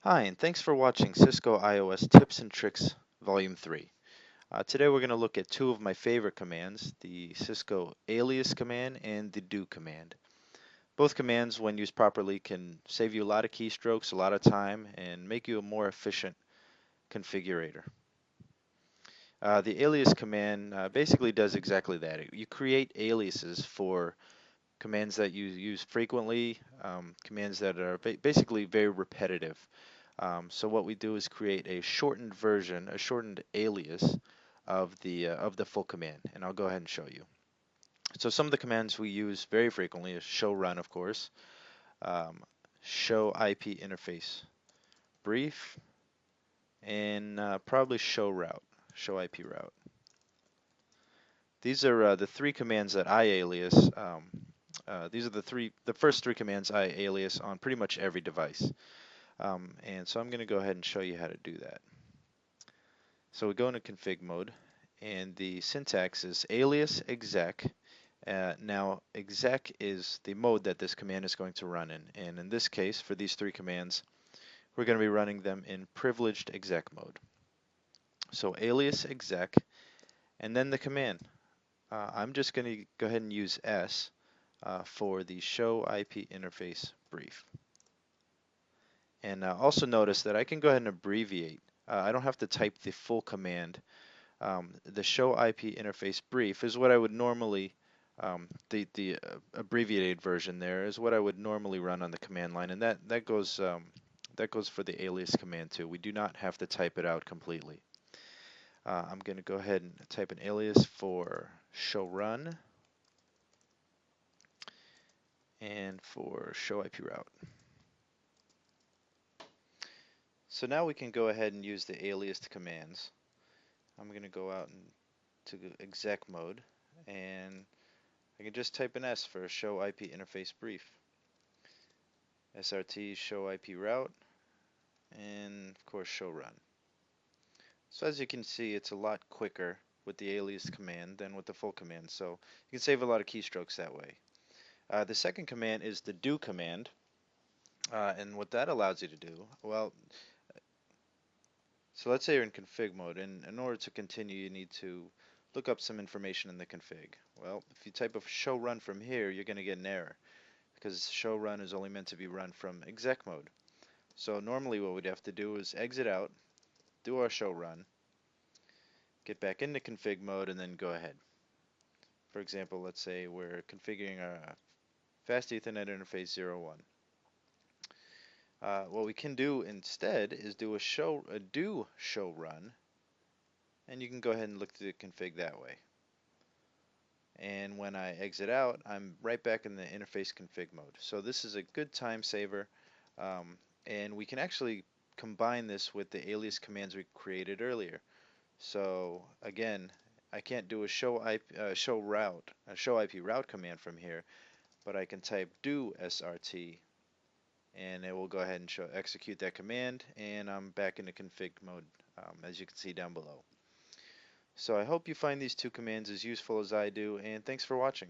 Hi, and thanks for watching Cisco iOS Tips and Tricks Volume 3. Today we're going to look at two of my favorite commands, the Cisco alias command and the do command. Both commands, when used properly, can save you a lot of keystrokes, a lot of time, and make you a more efficient configurator. The alias command basically does exactly that. You create aliases for commands that you use frequently, commands that are basically very repetitive. So what we do is create a shortened version, a shortened alias of the full command, and I'll go ahead and show you. So some of the commands we use very frequently is show run, of course, um, show IP interface brief, and probably show route, show IP route. These are the three commands that I alias. These are the first three commands I alias on pretty much every device. And so I'm going to go ahead and show you how to do that. So we go into config mode, and the syntax is alias exec. Now exec is the mode that this command is going to run in, and in this case, for these three commands, we're going to be running them in privileged exec mode. So alias exec, and then the command. I'm just going to go ahead and use S for the show IP interface brief. And also notice that I can go ahead and abbreviate. I don't have to type the full command. The show IP interface brief is what I would normally, the abbreviated version there is what I would normally run on the command line, and that goes for the alias command too. We do not have to type it out completely. I'm going to go ahead and type an alias for show run and for show IP route. So now we can go ahead and use the aliased commands. I'm going to go out to exec mode, and I can just type an S for show IP interface brief. SRT show IP route, and of course show run. So as you can see, it's a lot quicker with the alias command than with the full command, so you can save a lot of keystrokes that way. The second command is the do command, and what that allows you to do, well, so let's say you're in config mode, and in order to continue, you need to look up some information in the config. Well, if you type of show run from here, you're going to get an error, because show run is only meant to be run from exec mode. So normally what we'd have to do is exit out, do our show run, get back into config mode, and then go ahead. For example, let's say we're configuring our fast Ethernet interface 01. What we can do instead is do a do show run, and you can go ahead and look through the config that way. And when I exit out, I'm right back in the interface config mode. So this is a good time saver, and we can actually combine this with the alias commands we created earlier. So again, I can't do a show IP route command from here, but I can type do SRT, and it will go ahead and execute that command, and I'm back into config mode, as you can see down below. So I hope you find these two commands as useful as I do, and thanks for watching.